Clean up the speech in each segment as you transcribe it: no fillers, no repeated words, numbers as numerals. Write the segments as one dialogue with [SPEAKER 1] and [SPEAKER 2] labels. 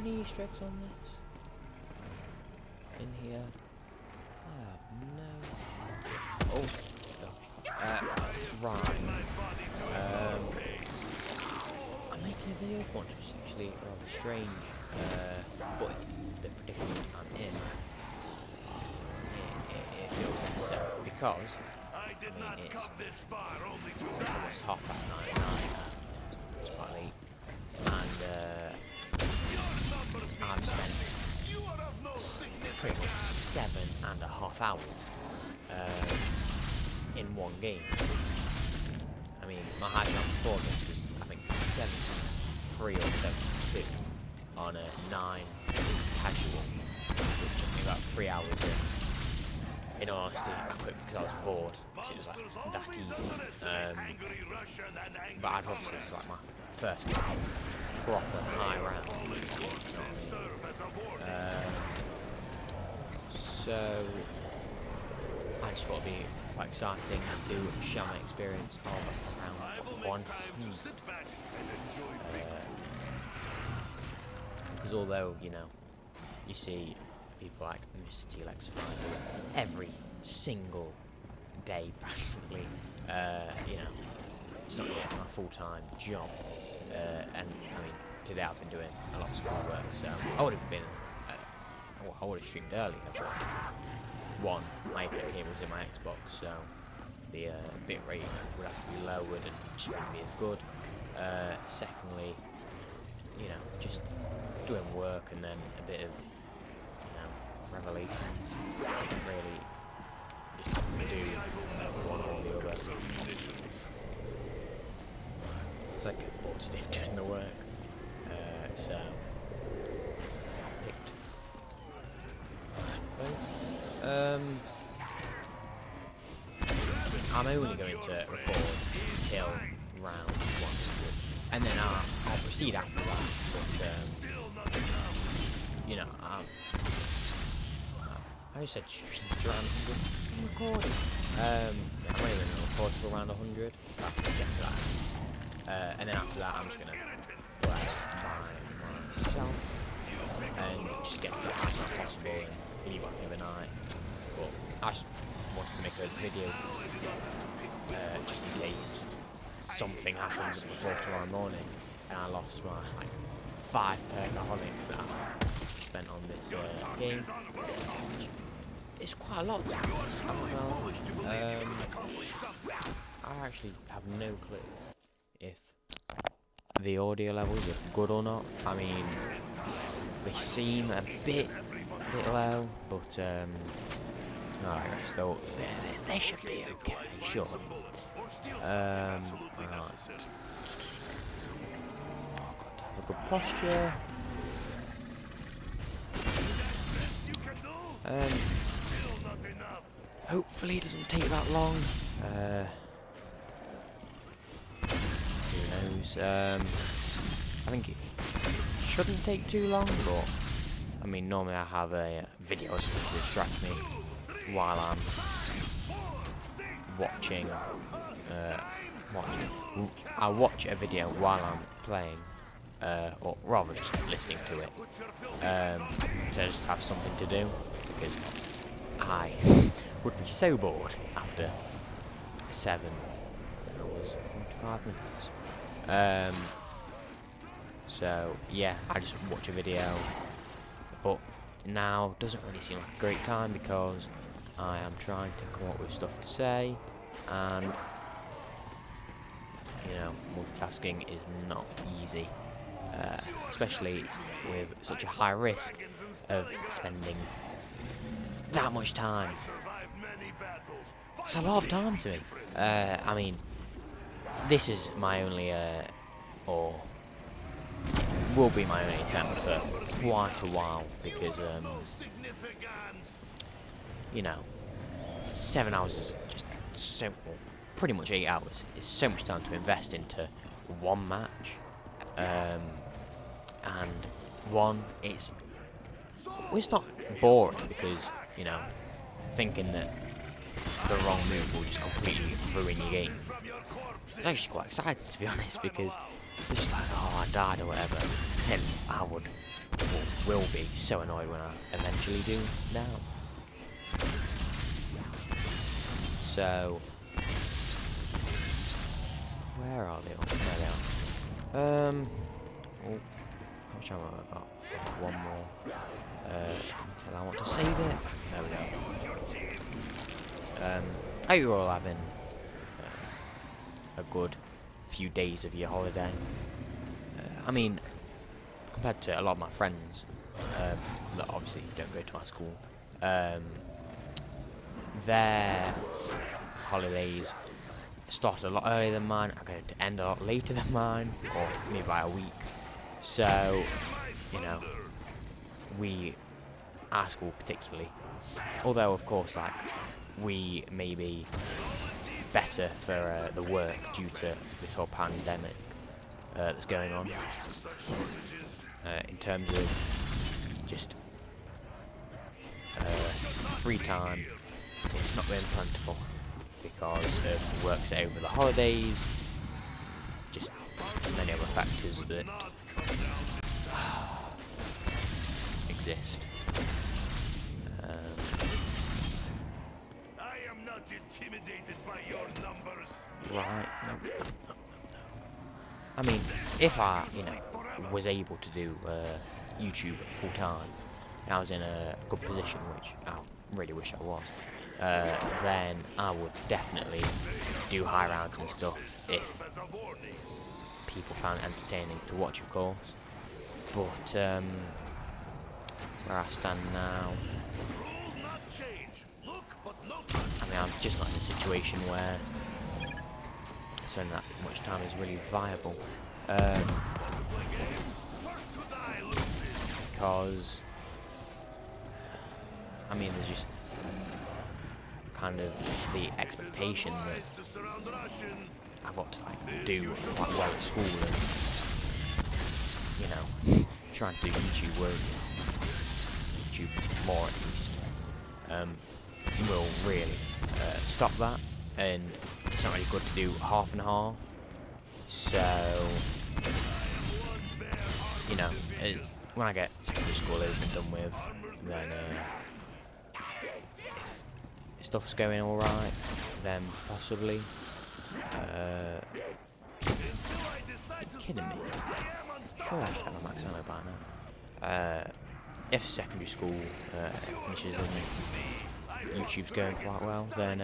[SPEAKER 1] any Easter eggs on this? In here? I have no idea. Oh gosh. Right. I'm making a video for once, which is actually rather strange. But the predicament I'm in, it feels necessary because it's almost 9:30 at night. It's quite late, and I've spent pretty much 7.5 hours in one game. I mean, my high jump before this was, I think, 73 or 72 on a 9 casual, which took me about 3 hours in all honesty, I quit because I was bored, because it was like that easy. But I'd obviously, it's like my first proper high round. So I just thought it'd be quite exciting to share my experience of round 100. Because although, you know, you see people like Mr. T-Lex flying every single day practically, you know, it's not yet my full-time job, and I mean, today I've been doing a lot of schoolwork, so I would have been, I would have streamed earlier, but one, my Ethernet cable was in my Xbox, so the bit rate would have to be lowered and just wouldn't be as good. Secondly, you know, just doing work and then a bit of, you know, revelations. I can really just do one or the other. It's like a board stiff doing the work. So picked both. I'm only going to record till round 100, and then I'll proceed after that. But you know, I just said stream to round 100. I'm recording. I'm only going to record till round 100. After I get to that, and then after that, I'm just going to play by myself and just get to the highest as possible and leave like overnight. But I just wanted to make a video just in case something happened before tomorrow morning and I lost my like 5 perkaholics that I spent on this game. It's quite a lot to be honest. I actually have no clue if the audio levels are good or not. I mean, they seem a bit low, but alright, so they should be okay, sure. Right. Oh, got to have a good posture. Hopefully it doesn't take that long. Who knows? I think it shouldn't take too long, but I mean, normally I have a video to distract me while I'm watching. I'll watch a video while I'm playing, or rather just listening to it, to just have something to do, because I would be so bored after 7 hours 45 minutes. So yeah, I just watch a video, but now doesn't really seem like a great time because I am trying to come up with stuff to say, and you know, multitasking is not easy, especially with such a high risk of spending that much time. It's a lot of time to me. I mean, this is my only, or will be my only attempt for quite a while, because you know, 7 hours is just so, pretty much 8 hours is so much time to invest into one match, and one, it's not boring because, you know, thinking that the wrong move will just completely ruin your game was actually quite excited, to be honest, because it's just like, oh, I died or whatever. And I would, or will be, so annoyed when I eventually do now. So, where are they? Oh, there they are. Oh, how much ammo have I got? One more. Until I want to save it. There we go. I hope you're all having a good few days of your holiday. I mean, compared to a lot of my friends that obviously don't go to my school, their holidays start a lot earlier than mine, are going to end a lot later than mine, or maybe by a week. So, you know, our school particularly, although of course, like, we may be better for the work due to this whole pandemic that's going on, in terms of just free time. It's not been plentiful because of work set over the holidays, just many other factors that exist.
[SPEAKER 2] I am not intimidated by your numbers.
[SPEAKER 1] Right, no. I mean, if I, was able to do YouTube full time, and I was in a good position, which I really wish I was, then I would definitely do high rounds and stuff if people found it entertaining to watch, of course. But where I stand now, I mean, I'm just not in a situation where spending that much time is really viable. Because, I mean, there's just kind of the expectation that I've got to do quite well at school and, trying to do YouTube work, YouTube more at least, will really stop that, and it's not really good to do half and half. So, when I get secondary school over and done with, then if stuff's going alright, then possibly. Are you kidding me? Sure, I should have a max ammo by now. If secondary school finishes and YouTube's going quite well, then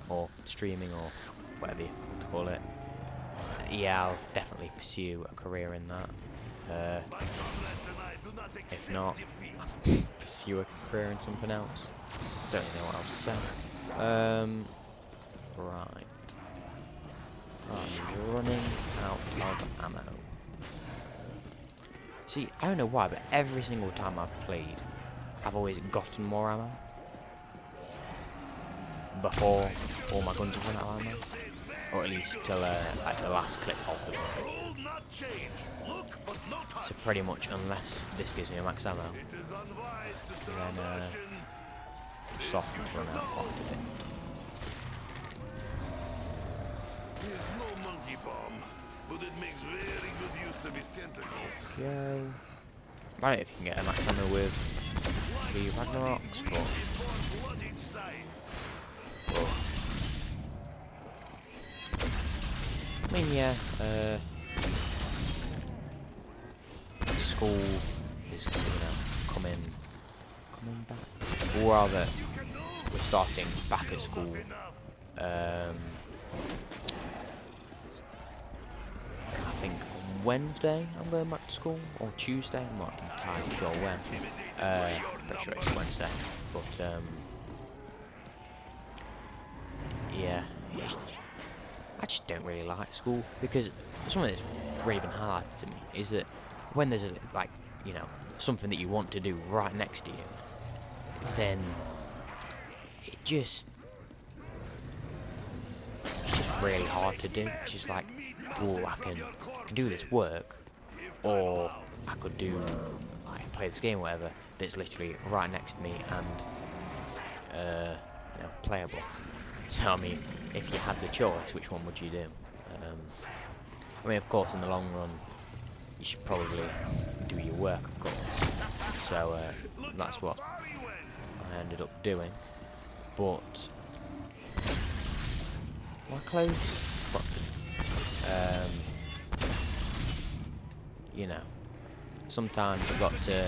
[SPEAKER 1] or streaming or whatever you want to call it, yeah, I'll definitely pursue a career in that. If not, I'll pursue a career in something else. Don't really know what else to say. Right. I'm running out of ammo. See, I don't know why, but every single time I've played, I've always gotten more ammo before all my guns have run out of ammo, or at least till like the last clip of them. So pretty much, unless this gives me a max ammo, then soft run out quite a bit.
[SPEAKER 2] But it makes very good use of his tentacles.
[SPEAKER 1] Go. I don't know if you can get a max ammo with the Ragnaroks, but I mean, yeah, school is coming back, or rather, we're starting back at school. I think Wednesday I'm going back to school, or Tuesday, I'm not entirely sure when. Pretty sure it's Wednesday, but yeah, I just don't really like school, because something that's really been hard to me is that when there's something that you want to do right next to you, then it's just really hard to do. It's just like, oh, I can do this work, or I could do play this game or whatever that's literally right next to me and playable. So I mean, if you had the choice, which one would you do? I mean, of course, in the long run, you should probably do your work, of course. So that's what I ended up doing. But am I close? You know, sometimes I've got to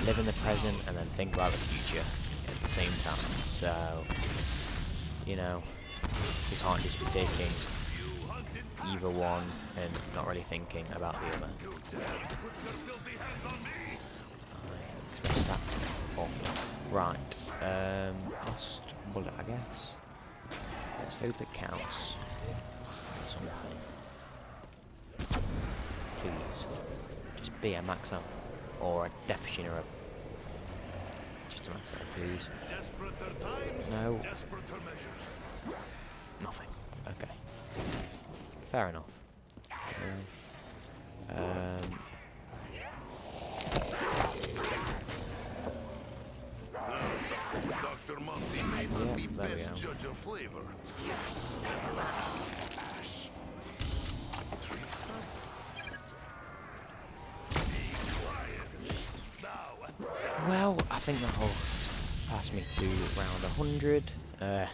[SPEAKER 1] live in the present and then think about the future at the same time. So, you know, you can't just be taking either one and not really thinking about the other. I expressed that awfully. Right, last bullet, I guess. Let's hope it counts. Something. Please. Just be a max up. Or a death machine or a... Just a max up, please. No. Nothing. Okay. Fair enough.
[SPEAKER 2] Dr. Monty may not be best judge of flavor.
[SPEAKER 1] Well, I think that'll pass me to round 100. I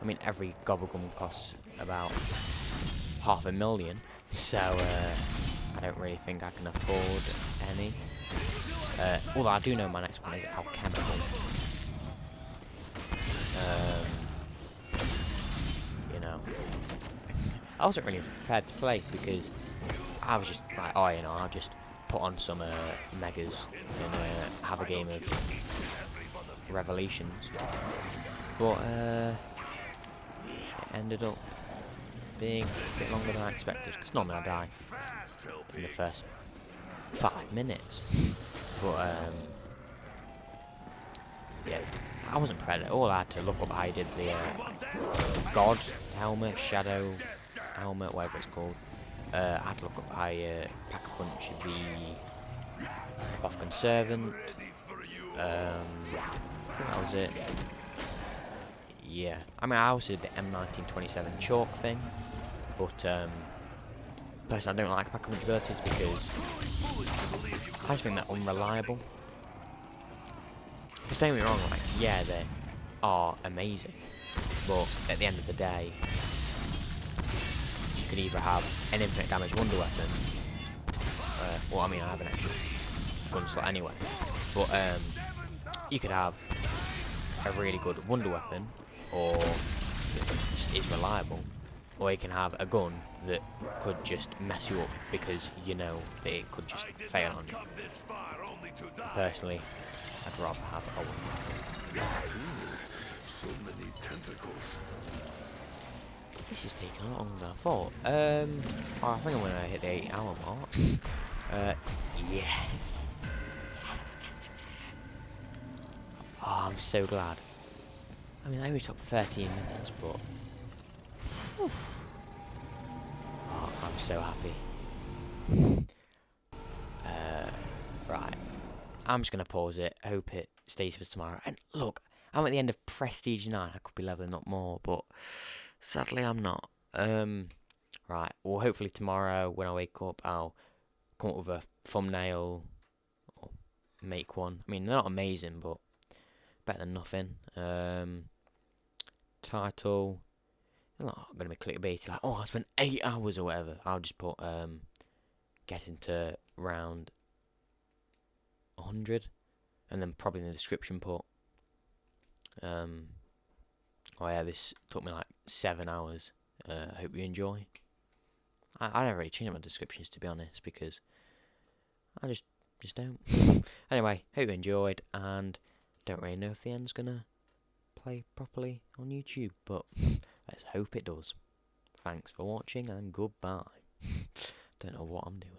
[SPEAKER 1] mean, every gobblegum costs about $500,000, so I don't really think I can afford any. Although I do know my next one is alchemical. You know, I wasn't really prepared to play because I was just like, oh, you know, I'll just put on some megas and have a game of Revelations. But it ended up being a bit longer than I expected, because normally I die in the first 5 minutes. But yeah, I wasn't prepared at all. I had to look up how I did the God helmet, Shadow helmet, whatever it's called. I had to look up how pack a punch the Bothkan Servant. I think that was it. Yeah, I mean, I also did the M1927 chalk thing, but personally I don't like pack a punch abilities because I just think they're unreliable. Because don't get me wrong, like, yeah, they are amazing, but at the end of the day, you could either have an infinite damage wonder weapon, well, I mean, I have an extra gun slot anyway, but you could have a really good wonder weapon, or just is reliable, or you can have a gun that could just mess you up because you know that it could just fail on you. Personally, I'd rather have a wonder weapon.
[SPEAKER 2] So many tentacles.
[SPEAKER 1] This is taking a lot longer than I thought. Oh, I think I'm gonna hit the 8-hour mark. Yes. Oh, I'm so glad. I mean, I only took 13 minutes, but... Whew. Oh, I'm so happy. Right. I'm just going to pause it. I hope it stays for tomorrow. And look, I'm at the end of Prestige 9. I could be leveling up more, but sadly I'm not. Right. Well, hopefully tomorrow when I wake up, I'll come up with a thumbnail or make one. I mean, they're not amazing, but better than nothing. Title. I'm not going to be clickbaity like, oh, I spent 8 hours or whatever. I'll just put get into round 100, and then probably in the description put oh yeah, this took me like 7 hours. Hope you enjoy. I don't really change my descriptions, to be honest, because I just don't. Anyway, hope you enjoyed, and don't really know if the end's gonna play properly on YouTube, but let's hope it does. Thanks for watching, and goodbye. Don't know what I'm doing.